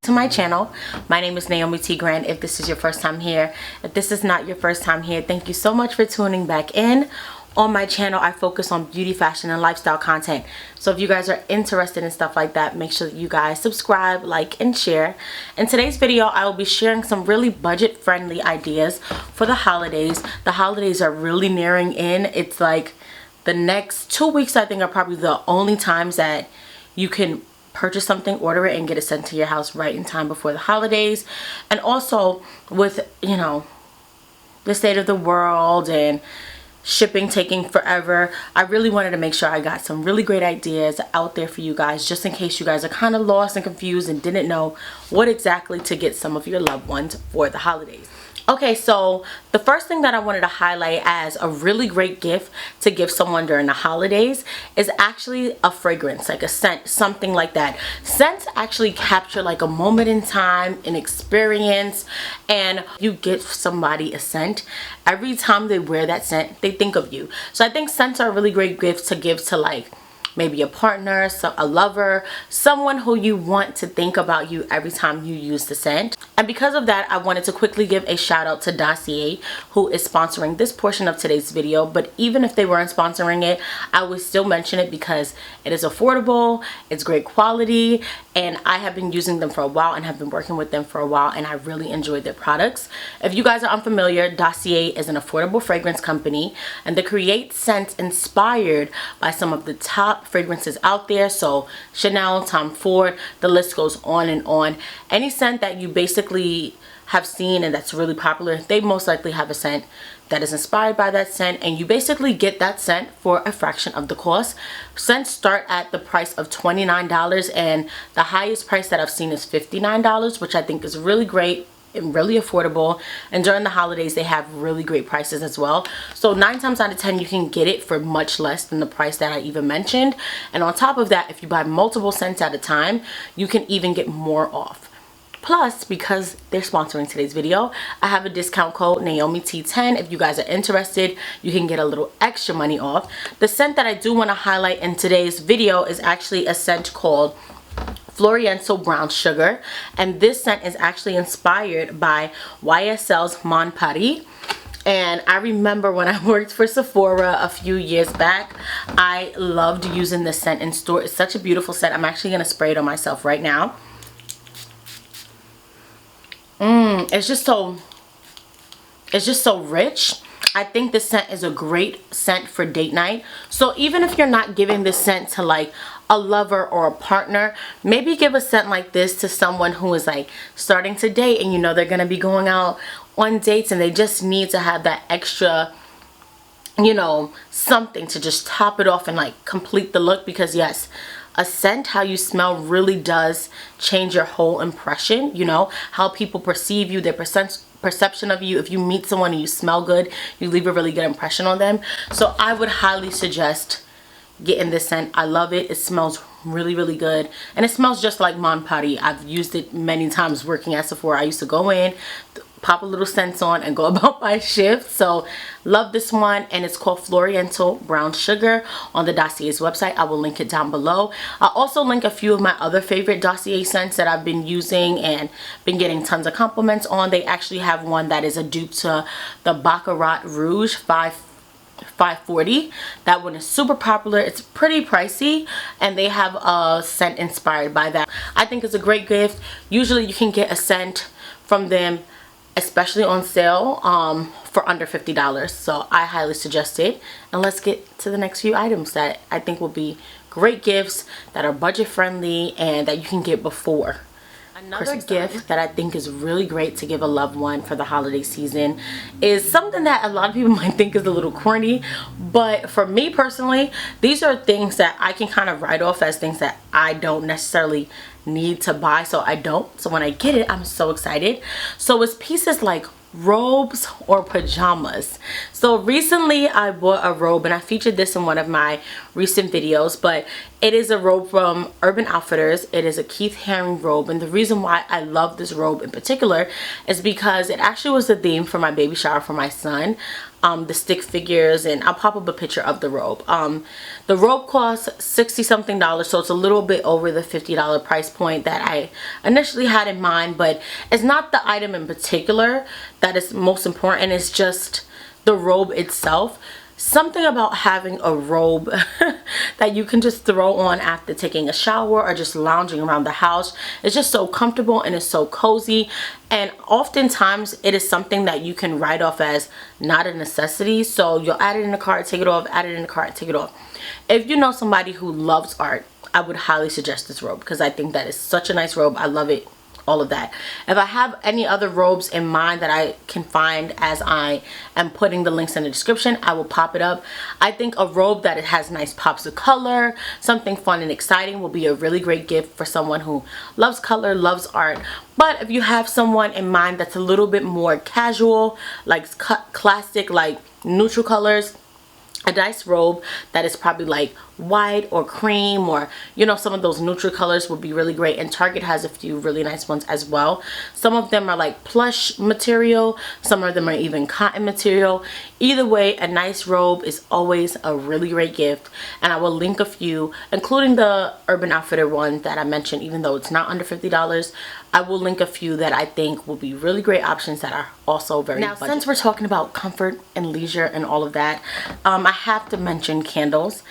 To my channel. My name is Naomi T. Grant. If this is your first time here, if this is not your first time here, thank you so much for tuning back in. On my channel, I focus on beauty, fashion, and lifestyle content. So if you guys are interested in stuff like that, make sure that you guys subscribe, like, and share. In today's video, I will be sharing some really budget-friendly ideas for the holidays. The holidays are really nearing in. It's like the next 2 weeks, I think, are probably the only times that you can purchase something, order it, and get it sent to your house right in time before the holidays. And also with, you know, the state of the world and shipping taking forever, I really wanted to make sure I got some really great ideas out there for you guys, just in case you guys are kind of lost and confused and didn't know what exactly to get some of your loved ones for the holidays. Okay, so the first thing that I wanted to highlight as a really great gift to give someone during the holidays is actually a fragrance, like a scent, something like that. Scents actually capture like a moment in time, an experience, and you give somebody a scent. Every time they wear that scent, they think of you. So I think scents are a really great gift to give to, like, maybe a partner, a lover, someone who you want to think about you every time you use the scent. And because of that, I wanted to quickly give a shout out to Dossier, who is sponsoring this portion of today's video. But even if they weren't sponsoring it, I would still mention it because it is affordable, it's great quality, and I have been using them for a while and have been working with them for a while, and I really enjoyed their products. If you guys are unfamiliar, Dossier is an affordable fragrance company, and they create scents inspired by some of the top fragrances out there. So Chanel, Tom Ford, the list goes on and on. Any scent that you basically have seen and that's really popular, they most likely have a scent that is inspired by that scent, and you basically get that scent for a fraction of the cost. Scents start at the price of $29, and the highest price that I've seen is $59, which I think is really great and really affordable. And during the holidays, they have really great prices as well. So 9 times out of 10, you can get it for much less than the price that I even mentioned. And on top of that, if you buy multiple scents at a time, you can even get more off. Plus, because they're sponsoring today's video, I have a discount code NaomiT10. If you guys are interested, you can get a little extra money off. The scent that I do want to highlight in today's video is actually a scent called Floriental Brown Sugar, and this scent is actually inspired by YSL's Mon Paris. And I remember when I worked for Sephora a few years back, I loved using this scent in store. It's such a beautiful scent. I'm actually going to spray it on myself right now. It's just so rich. I think this scent is a great scent for date night. So even if you're not giving this scent to like a lover or a partner, maybe give a scent like this to someone who is like starting to date, and you know they're gonna be going out on dates and they just need to have that extra, you know, something to just top it off and like complete the look. Because yes, a scent, how you smell, really does change your whole impression. You know, how people perceive you, their perception of you. If you meet someone and you smell good, you leave a really good impression on them. So I would highly suggest getting this scent. I love it. It smells really, really good, and it smells just like Mon Paris. I've used it many times working at Sephora. I used to go in, pop a little scent on, and go about my shift. So love this one, and it's called Floriental Brown Sugar on the Dossier's website. I will link it down below. I'll also link a few of my other favorite Dossier scents that I've been using and been getting tons of compliments on. They actually have one that is a dupe to the Baccarat Rouge 540. That one is super popular. It's pretty pricey, and they have a scent inspired by that. I think it's a great gift. Usually you can get a scent from them, especially on sale, for under $50. So I highly suggest it. And let's get to the next few items that I think will be great gifts that are budget friendly and that you can get before Another gift that I think is really great to give a loved one for the holiday season is something that a lot of people might think is a little corny, but for me personally, these are things that I can kind of write off as things that I don't necessarily need to buy, so I don't. So when I get it, I'm so excited. So it's pieces like robes or pajamas. So recently I bought a robe, and I featured this in one of my recent videos, but it is a robe from Urban Outfitters. It is a Keith Haring robe, and the reason why I love this robe in particular is because it actually was the theme for my baby shower for my son. the stick figures, and I'll pop up a picture of the robe. The robe costs $60 something, so it's a little bit over the $50 price point that I initially had in mind, but it's not the item in particular that is most important. It's just the robe itself. Something about having a robe that you can just throw on after taking a shower or just lounging around the house. It's just so comfortable and it's so cozy, and oftentimes it is something that you can write off as not a necessity. So you'll add it in the cart, take it off, add it in the cart, take it off. If you know somebody who loves art, I would highly suggest this robe because I think that is such a nice robe. I love it. All of that. If I have any other robes in mind that I can find as I am putting the links in the description, I will pop it up. I think a robe that it has nice pops of color, something fun and exciting, will be a really great gift for someone who loves color, loves art. But if you have someone in mind that's a little bit more casual, like classic, like neutral colors, a nice robe that is probably like white or cream, or you know, some of those neutral colors would be really great. And Target has a few really nice ones as well. Some of them are like plush material, some of them are even cotton material. Either way, a nice robe is always a really great gift, and I will link a few, including the Urban Outfitter one that I mentioned. Even though it's not under $50, I will link a few that I think will be really great options that are also very budget. Now, since we're talking about comfort and leisure and all of that, I have to mention candles.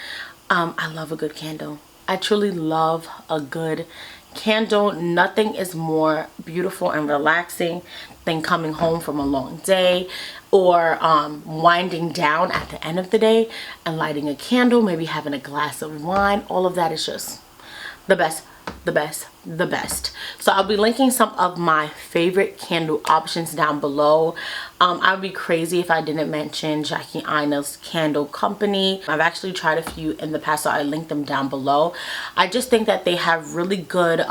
I love a good candle. I truly love a good candle. Nothing is more beautiful and relaxing than coming home from a long day, or winding down at the end of the day and lighting a candle, maybe having a glass of wine. All of that is just the best. The best. So I'll be linking some of my favorite candle options down below. I'd be crazy if I didn't mention Jackie Aina's Candle Company. I've actually tried a few in the past, so I linked them down below. I just think that they have really good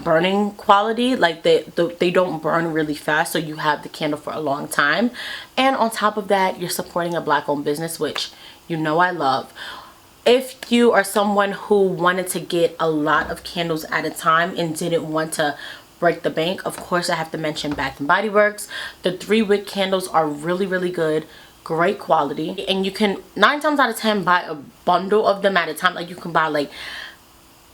burning quality. Like they don't burn really fast, so you have the candle for a long time. And on top of that, you're supporting a Black-owned business, which you know I love. If you are someone who wanted to get a lot of candles at a time and didn't want to break the bank, of course I have to mention Bath & Body Works. The 3-wick candles are really good, great quality, and you can 9 times out of 10 buy a bundle of them at a time. Like you can buy like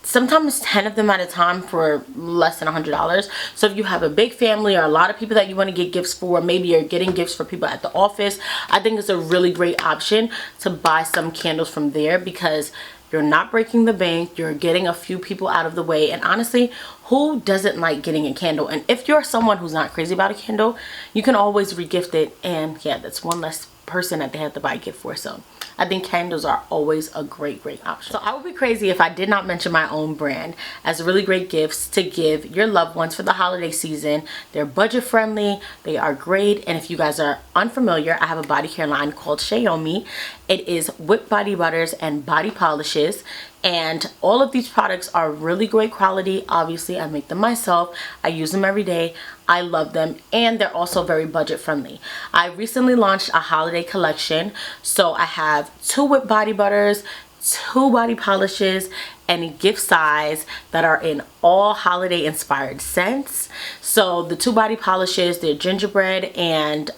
sometimes 10 of them at a time for less than $100. So if you have a big family or a lot of people that you want to get gifts for, maybe you're getting gifts for people at the office, I think it's a really great option to buy some candles from there, because you're not breaking the bank, you're getting a few people out of the way, and honestly, who doesn't like getting a candle? And if you're someone who's not crazy about a candle, you can always regift it, and yeah, that's one less person that they have to buy a gift for. So I think candles are always a great option. So I would be crazy if I did not mention my own brand as really great gifts to give your loved ones for the holiday season. They're budget friendly, they are great, and if you guys are unfamiliar, I have a body care line called Xiaomi. It is whipped body butters and body polishes, and all of these products are really great quality. Obviously, I make them myself. I use them every day. I love them, and they're also very budget friendly. I recently launched a holiday collection, so I have 2 whipped body butters, 2 body polishes, and a gift size that are in all holiday inspired scents. So the 2 body polishes, they're gingerbread and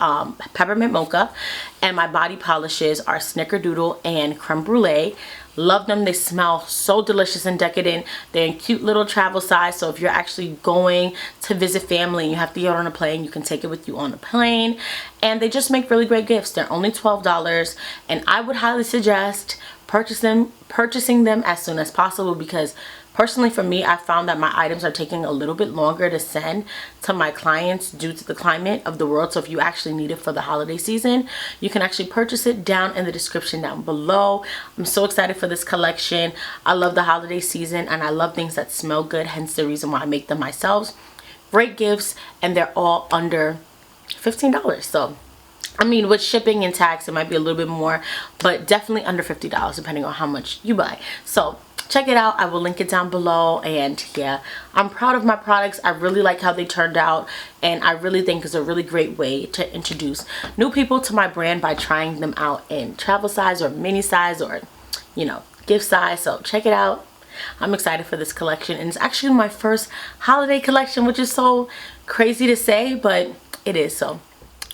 peppermint mocha, and my body polishes are snickerdoodle and creme brulee. Love them. They smell so delicious and decadent. They're in cute little travel size, so if you're actually going to visit family and you have to get on a plane, you can take it with you on the plane. And they just make really great gifts. They're only $12, and I would highly suggest purchasing them as soon as possible, because personally for me, I found that my items are taking a little bit longer to send to my clients due to the climate of the world. So if you actually need it for the holiday season, you can actually purchase it down in the description down below. I'm so excited for this collection. I love the holiday season, and I love things that smell good, hence the reason why I make them myself. Great gifts, and they're all under $15. So I mean, with shipping and tax, it might be a little bit more, but definitely under $50 depending on how much you buy. So check it out. I will link it down below. And yeah, I'm proud of my products. I really like how they turned out, and I really think it's a really great way to introduce new people to my brand by trying them out in travel size or mini size or, you know, gift size. So check it out. I'm excited for this collection, and it's actually my first holiday collection, which is so crazy to say, but it is. So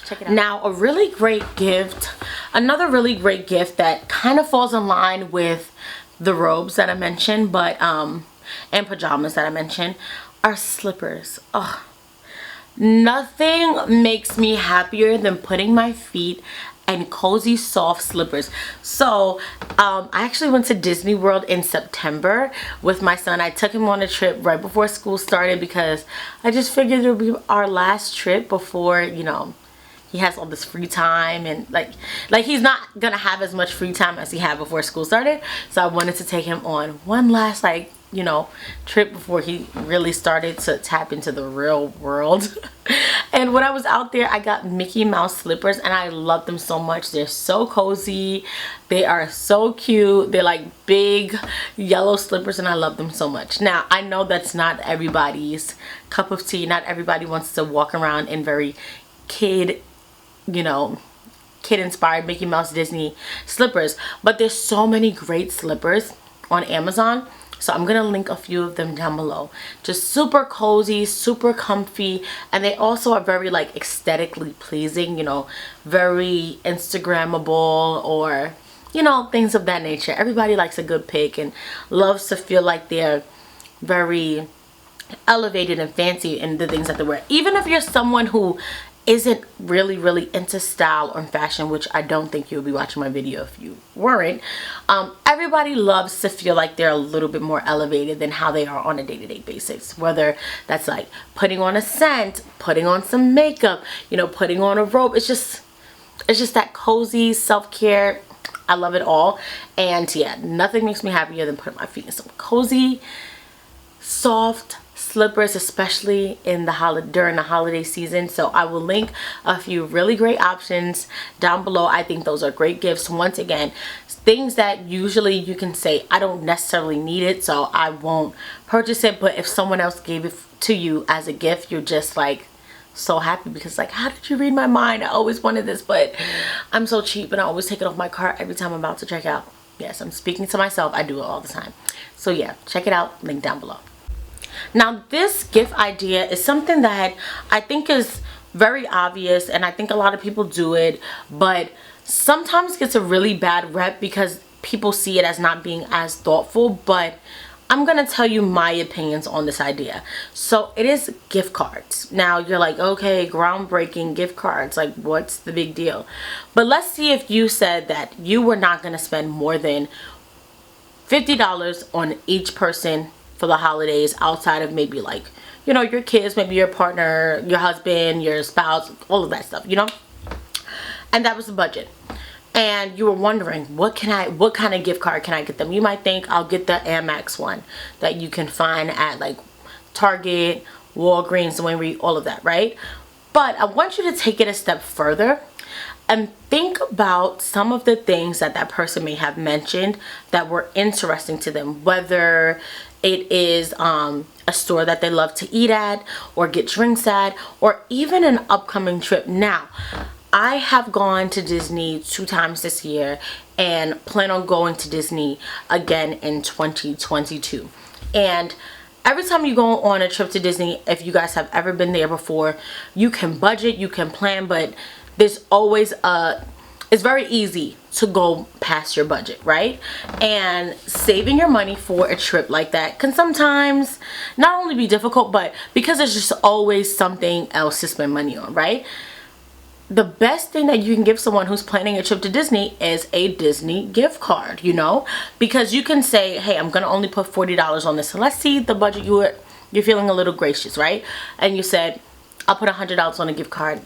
Check it out. Now, a really great gift, another really great gift that kind of falls in line with the robes that I mentioned, but and pajamas that I mentioned, are slippers. Oh, nothing makes me happier than putting my feet in cozy soft slippers. So I actually went to Disney World in September with my son. I took him on a trip right before school started because I just figured it would be our last trip before, you know, he has all this free time, and like he's not gonna have as much free time as he had before school started. So I wanted to take him on one last, like, you know, trip before he really started to tap into the real world. And when I was out there, I got Mickey Mouse slippers, and I love them so much. They're so cozy, they are so cute, they're like big yellow slippers, and I love them so much. Now, I know that's not everybody's cup of tea. Not everybody wants to walk around in very kid inspired Mickey Mouse Disney slippers, but there's so many great slippers on Amazon. So I'm gonna link a few of them down below. Just super cozy, super comfy, and they also are very like aesthetically pleasing, you know, very Instagrammable, or, you know, things of that nature. Everybody likes a good pic and loves to feel like they're very elevated and fancy in the things that they wear. Even if you're someone who isn't really into style or fashion, which I don't think you'll be watching my video if you weren't, everybody loves to feel like they're a little bit more elevated than how they are on a day-to-day basis. Whether that's like putting on a scent, putting on some makeup, you know, putting on a robe. It's just that cozy self-care. I love it all. And yeah, nothing makes me happier than putting my feet in some cozy, soft slippers, especially in the during the holiday season. So I will link a few really great options down below. I think those are great gifts. Once again, things that usually you can say, I don't necessarily need it, so I won't purchase it, but if someone else gave it to you as a gift, you're just like so happy because like, how did you read my mind? I always wanted this, but I'm so cheap and I always take it off my cart every time I'm about to check out. Yes, I'm speaking to myself. I do it all the time. So yeah, check it out, link down below. Now, this gift idea is something that I think is very obvious, and I think a lot of people do it, but sometimes gets a really bad rep because people see it as not being as thoughtful. But I'm gonna tell you my opinions on this idea. So it is gift cards. Now you're like, okay, groundbreaking gift cards, like what's the big deal? But let's see if you said that you were not gonna spend more than $50 on each person for the holidays, outside of maybe like, you know, your kids, maybe your partner, your husband, your spouse, all of that stuff, you know, and that was the budget. And you were wondering, what kind of gift card can I get them? You might think, I'll get the Amex one that you can find at like Target, Walgreens, Winry, all of that, right? But I want you to take it a step further and think about some of the things that that person may have mentioned that were interesting to them, whether it is a store that they love to eat at or get drinks at, or even an upcoming trip. Now, I have gone to Disney 2 times this year and plan on going to Disney again in 2022. And every time you go on a trip to Disney, if you guys have ever been there before, you can budget, you can plan, but there's always it's very easy to go past your budget, right? And saving your money for a trip like that can sometimes not only be difficult, but because there's just always something else to spend money on, right? The best thing that you can give someone who's planning a trip to Disney is a Disney gift card, you know? Because you can say, hey, I'm gonna only put $40 on this. So let's see the budget you're feeling a little gracious, right? And you said, I'll put $100 on a gift card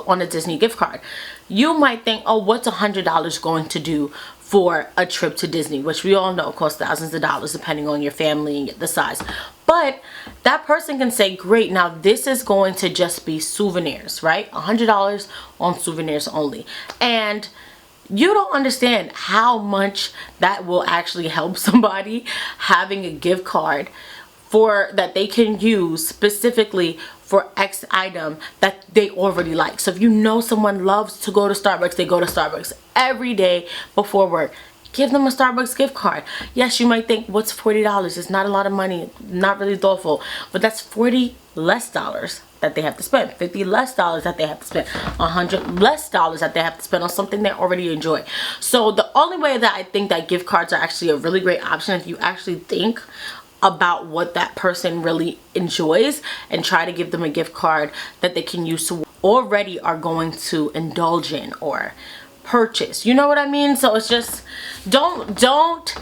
on a Disney gift card. You might think, oh, what's $100 going to do for a trip to Disney, which we all know costs thousands of dollars depending on your family and the size. But that person can say, great, now this is going to just be souvenirs, right? $100 on souvenirs only. And you don't understand how much that will actually help somebody having a gift card that they can use specifically for X item that they already like. So if you know someone loves to go to Starbucks, they go to Starbucks every day before work, give them a Starbucks gift card. Yes, you might think, what's $40? It's not a lot of money, not really thoughtful, but that's $40 less that that they have to spend, $50 less that they have to spend, $100 less that they have to spend on something they already enjoy. So the only way that I think that gift cards are actually a really great option, if you actually think about what that person really enjoys and try to give them a gift card that they can use to already are going to indulge in or purchase, you know what I mean? So it's just, don't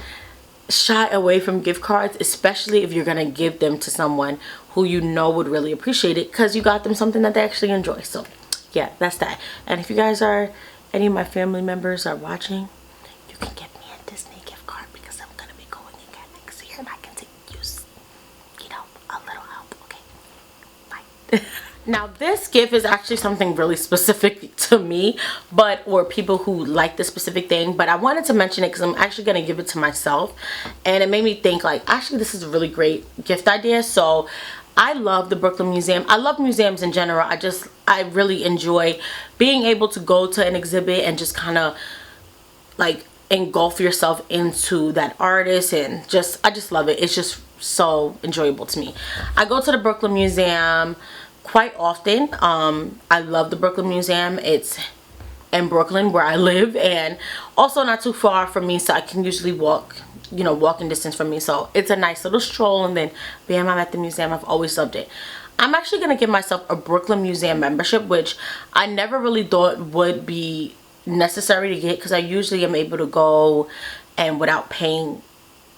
shy away from gift cards, especially if you're gonna give them to someone who you know would really appreciate it, because you got them something that they actually enjoy. So yeah, that's that. And if you guys are, any of my family members are watching, you can give me a Disney gift card, because I'm gonna be going again next year and I can use, you know, a little help. Okay, bye. Now this gift is actually something really specific to me, or people who like this specific thing, but I wanted to mention it because I'm actually going to give it to myself, and it made me think, like, actually this is a really great gift idea. So I love the Brooklyn Museum. I love museums in general. I really enjoy being able to go to an exhibit and just kind of like engulf yourself into that artist, and I just love it. It's just so enjoyable to me. I go to the Brooklyn Museum quite often. I love the Brooklyn Museum. It's in Brooklyn where I live, and also not too far from me, so I can usually walk, you know, walking distance from me. So it's a nice little stroll, and then bam, I'm at the museum. I've always loved it. I'm actually gonna give myself a Brooklyn Museum membership, which I never really thought would be necessary to get, because I usually am able to go and without paying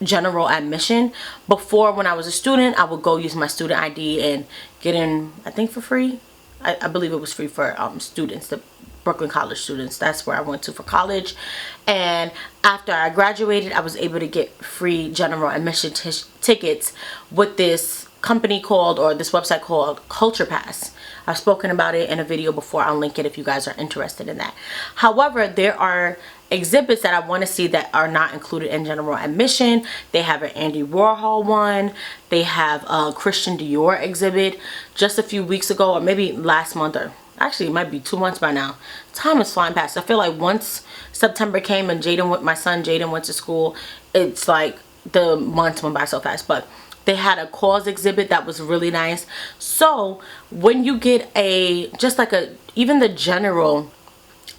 general admission. Before, when I was a student, I would go use my student ID and get in, I think for free. I believe it was free for students, the Brooklyn College students. That's where I went to for college. And after I graduated, I was able to get free general admission tickets with this company called, or this website called, Culture Pass. I've spoken about it in a video before. I'll link it if you guys are interested in that. However, there are exhibits that I want to see that are not included in general admission. They have an Andy Warhol one. They have a Christian Dior exhibit just a few weeks ago, or maybe last month, or actually it might be 2 months by now. Time is flying past. I feel like once September came and my son Jaden went to school, it's like the months went by so fast. But they had a cause exhibit that was really nice. So when you get even the general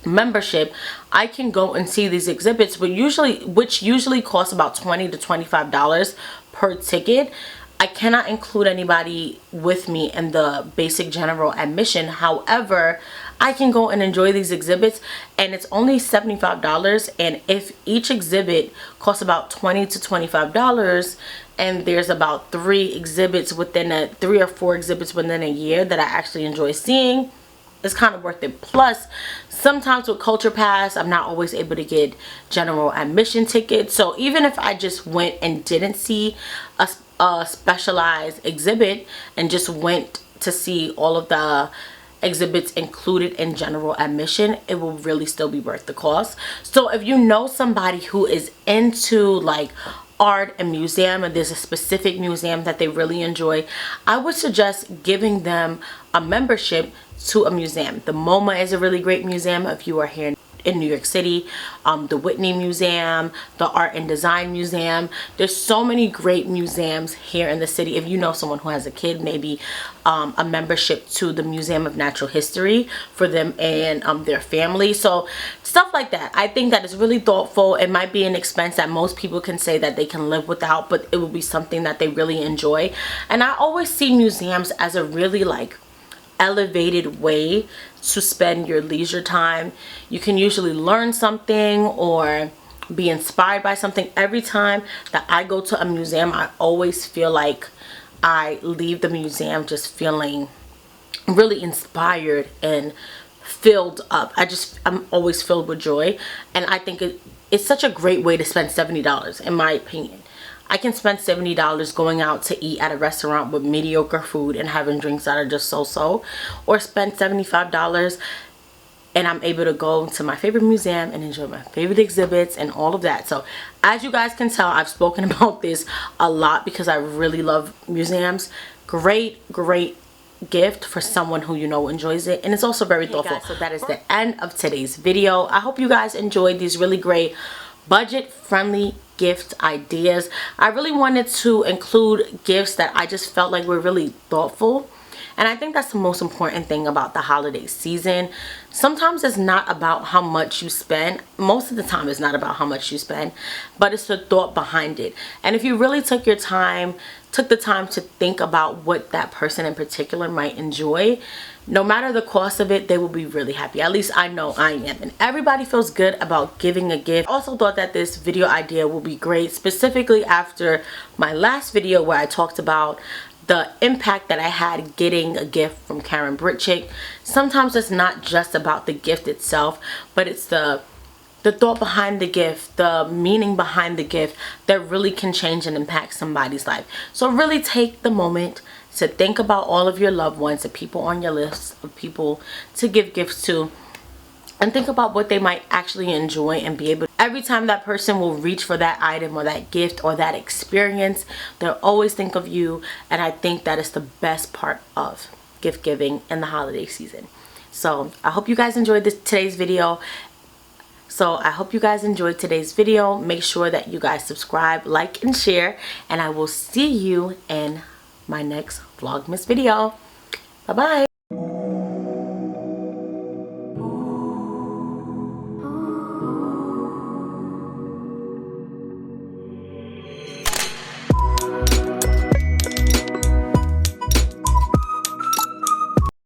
membership, I can go and see these exhibits, which usually cost about $20 to $25 per ticket. I cannot include anybody with me in the basic general admission. However, I can go and enjoy these exhibits, and it's only $75. And if each exhibit costs about $20 to $25, and there's about 3 or 4 exhibits within a year that I actually enjoy seeing, it's kind of worth it. Plus, sometimes with Culture Pass, I'm not always able to get general admission tickets. So even if I just went and didn't see a specialized exhibit and just went to see all of the exhibits included in general admission, it will really still be worth the cost. So if you know somebody who is into like art and museum, and there's a specific museum that they really enjoy, I would suggest giving them a membership to a museum. The MoMA is a really great museum if you are here in New York City. The Whitney Museum, the Art and Design Museum. There's so many great museums here in the city. If you know someone who has a kid, maybe a membership to the Museum of Natural History for them and their family. So stuff like that. I think that is really thoughtful. It might be an expense that most people can say that they can live without, but it will be something that they really enjoy. And I always see museums as a really like elevated way to spend your leisure time. You can usually learn something or be inspired by something. Every time that I go to a museum, I always feel like I leave the museum just feeling really inspired and filled up. I'm always filled with joy, and I think it's such a great way to spend $70, in my opinion. I can spend $70 going out to eat at a restaurant with mediocre food and having drinks that are just so-so, or spend $75 and I'm able to go to my favorite museum and enjoy my favorite exhibits and all of that. So as you guys can tell, I've spoken about this a lot because I really love museums. Great gift for someone who you know enjoys it, and it's also very thoughtful. Guys, so that is the end of today's video. I hope you guys enjoyed these really great budget friendly gift ideas. I really wanted to include gifts that I just felt like were really thoughtful And I think that's the most important thing about the holiday season. Sometimes it's not about how much you spend. Most of the time it's not about how much you spend, but it's the thought behind it. And if you really took the time to think about what that person in particular might enjoy, no matter the cost of it, they will be really happy. At least I know I am. And everybody feels good about giving a gift. I also thought that this video idea will be great, specifically after my last video where I talked about the impact that I had getting a gift from Karen Britchick. Sometimes it's not just about the gift itself, but it's the thought behind the gift, the meaning behind the gift that really can change and impact somebody's life. So really take the moment to think about all of your loved ones, the people on your list of people to give gifts to, and think about what they might actually enjoy and be able to. Every time that person will reach for that item or that gift or that experience, they'll always think of you. And I think that is the best part of gift giving in the holiday season. So I hope you guys enjoyed today's video. Make sure that you guys subscribe, like, and share, and I will see you in my next Vlogmas video. Bye bye.